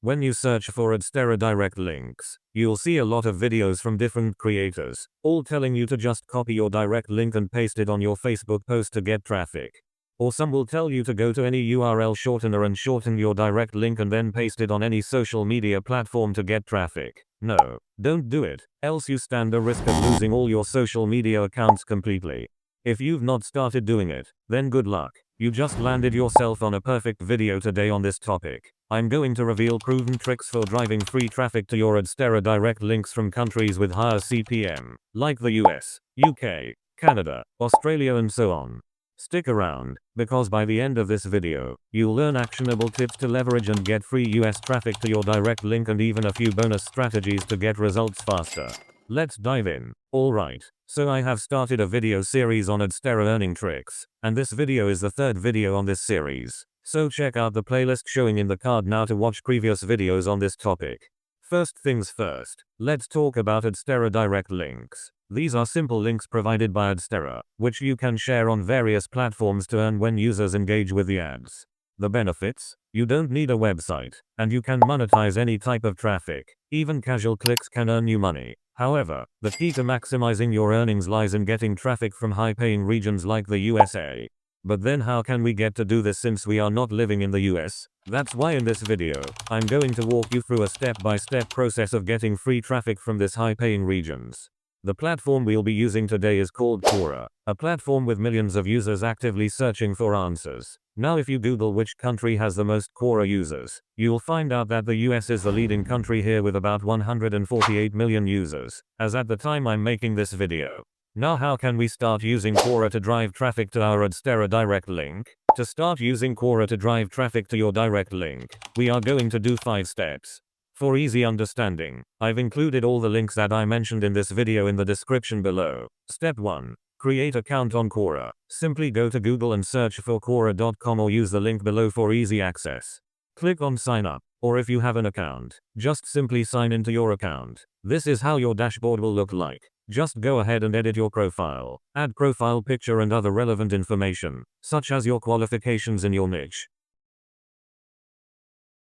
When you search for Adstera direct links, you'll see a lot of videos from different creators, all telling you to just copy your direct link and paste it on your Facebook post to get traffic. Or some will tell you to go to any URL shortener and shorten your direct link and then paste it on any social media platform to get traffic. No, don't do it, else you stand a risk of losing all your social media accounts completely. If you've not started doing it, then good luck. You just landed yourself on a perfect video today on this topic. I'm going to reveal proven tricks for driving free traffic to your Adstera direct links from countries with higher CPM, like the US, UK, Canada, Australia and so on. Stick around, because by the end of this video, you'll learn actionable tips to leverage and get free US traffic to your direct link and even a few bonus strategies to get results faster. Let's dive in. Alright, so I have started a video series on Adstera earning tricks, and this video is the third video on this series. So check out the playlist showing in the card now to watch previous videos on this topic. First things first, let's talk about Adstera direct links. These are simple links provided by Adstera, which you can share on various platforms to earn when users engage with the ads. The benefits? You don't need a website, and you can monetize any type of traffic. Even casual clicks can earn you money. However, the key to maximizing your earnings lies in getting traffic from high-paying regions like the USA. But then how can we get to do this since we are not living in the US? That's why in this video, I'm going to walk you through a step-by-step process of getting free traffic from this high-paying regions. The platform we'll be using today is called Quora, a platform with millions of users actively searching for answers. Now if you Google which country has the most Quora users, you'll find out that the US is the leading country here with about 148 million users, as at the time I'm making this video. Now how can we start using Quora to drive traffic to our Adstera direct link? To start using Quora to drive traffic to your direct link, we are going to do 5 steps. For easy understanding, I've included all the links that I mentioned in this video in the description below. Step 1. Create account on Quora. Simply go to Google and search for Quora.com or use the link below for easy access. Click on sign up, or if you have an account, just simply sign into your account. This is how your dashboard will look like. Just go ahead and edit your profile. Add profile picture and other relevant information, such as your qualifications in your niche.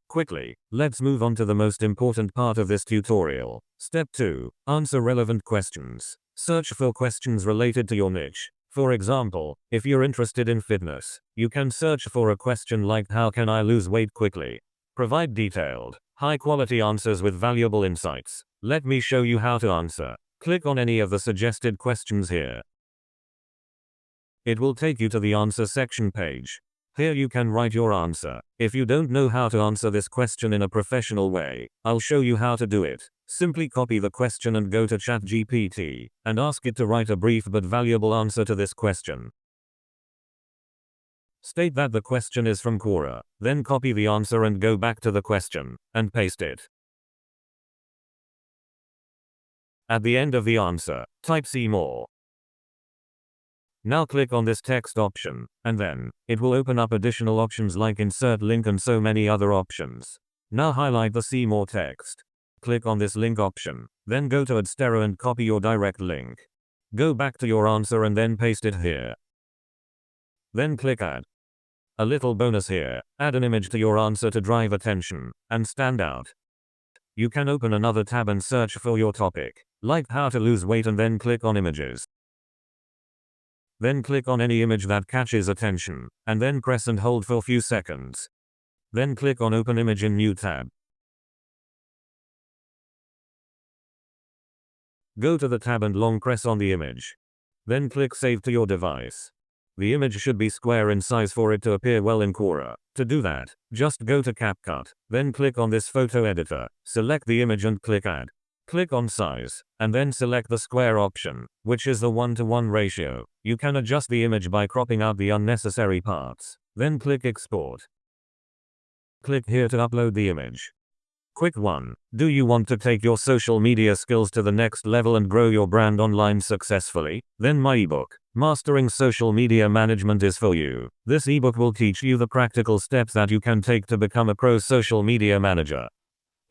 Quickly, let's move on to the most important part of this tutorial. Step 2. Answer relevant questions. Search for questions related to your niche. For example, if you're interested in fitness, you can search for a question like how can I lose weight quickly? Provide detailed, high-quality answers with valuable insights. Let me show you how to answer. Click on any of the suggested questions here. It will take you to the answer section page. Here you can write your answer. If you don't know how to answer this question in a professional way, I'll show you how to do it. Simply copy the question and go to ChatGPT, and ask it to write a brief but valuable answer to this question. State that the question is from Quora, then copy the answer and go back to the question, and paste it. At the end of the answer, type "See more." Now click on this text option, and then, it will open up additional options like insert link and so many other options. Now highlight the "See more" text. Click on this link option, then go to Adstera and copy your direct link. Go back to your answer and then paste it here. Then click add. A little bonus here, add an image to your answer to drive attention, and stand out. You can open another tab and search for your topic, like how to lose weight and then click on images. Then click on any image that catches attention, and then press and hold for a few seconds. Then click on Open Image in New tab. Go to the tab and long press on the image. Then click Save to your device. The image should be square in size for it to appear well in Quora. To do that, just go to CapCut, then click on this photo editor, select the image and click Add. Click on Size, and then select the square option, which is the 1:1 ratio. You can adjust the image by cropping out the unnecessary parts. Then click Export. Click here to upload the image. Quick one. Do you want to take your social media skills to the next level and grow your brand online successfully? Then my ebook, Mastering Social Media Management, is for you. This ebook will teach you the practical steps that you can take to become a pro social media manager.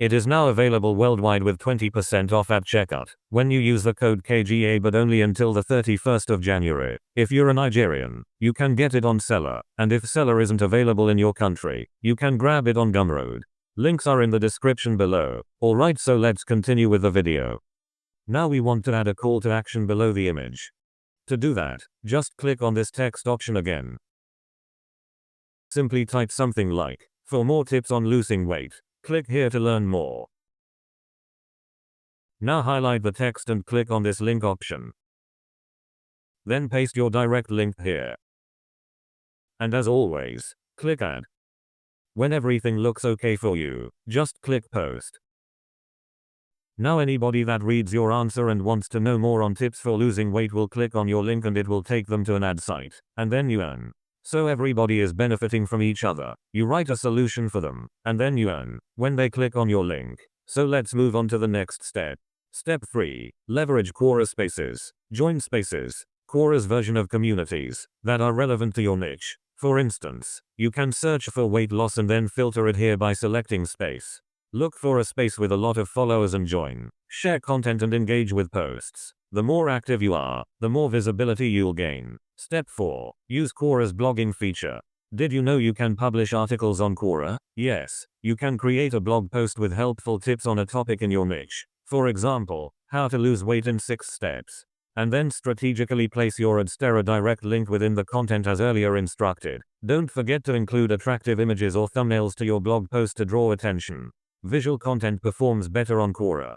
It is now available worldwide with 20% off at checkout when you use the code KGA, but only until the 31st of January. If you're a Nigerian, you can get it on Seller, and if Seller isn't available in your country, you can grab it on Gumroad. Links are in the description below. Alright, so let's continue with the video. Now we want to add a call to action below the image. To do that, just click on this text option again. Simply type something like, "For more tips on losing weight, click here to learn more." Now highlight the text and click on this link option. Then paste your direct link here. And as always, click add. When everything looks okay for you, just click post. Now anybody that reads your answer and wants to know more on tips for losing weight will click on your link and it will take them to an ad site, and then you earn. So everybody is benefiting from each other. You write a solution for them, and then you earn when they click on your link. So let's move on to the next step. Step 3. Leverage Quora Spaces. Join Spaces, Quora's version of communities that are relevant to your niche. For instance, you can search for weight loss and then filter it here by selecting space. Look for a space with a lot of followers and join. Share content and engage with posts. The more active you are, the more visibility you'll gain. Step 4. Use Quora's blogging feature. Did you know you can publish articles on Quora? Yes, you can create a blog post with helpful tips on a topic in your niche. For example, how to lose weight in 6 steps. And then strategically place your Adstera direct link within the content as earlier instructed. Don't forget to include attractive images or thumbnails to your blog post to draw attention. Visual content performs better on Quora.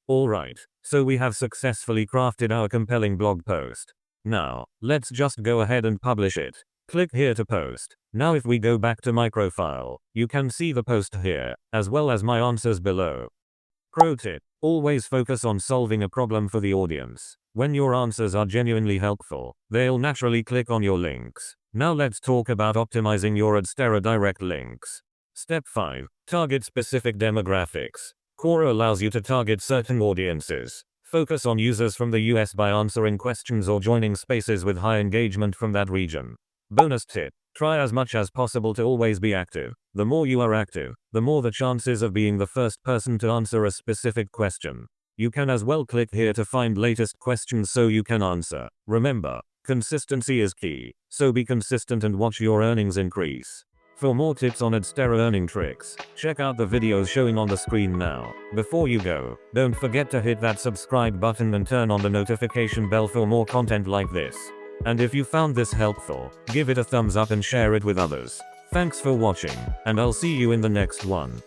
Alright, so we have successfully crafted our compelling blog post. Now, let's just go ahead and publish it. Click here to post. Now if we go back to my profile, you can see the post here, as well as my answers below. Pro tip: always focus on solving a problem for the audience. When your answers are genuinely helpful, they'll naturally click on your links. Now let's talk about optimizing your Adstera direct links. Step 5. Target specific demographics. Quora allows you to target certain audiences. Focus on users from the US by answering questions or joining spaces with high engagement from that region. Bonus tip: try as much as possible to always be active. The more you are active, the more the chances of being the first person to answer a specific question. You can as well click here to find latest questions so you can answer. Remember, consistency is key, so be consistent and watch your earnings increase. For more tips on Adstera earning tricks, check out the videos showing on the screen now. Before you go, don't forget to hit that subscribe button and turn on the notification bell for more content like this. And if you found this helpful, give it a thumbs up and share it with others. Thanks for watching, and I'll see you in the next one.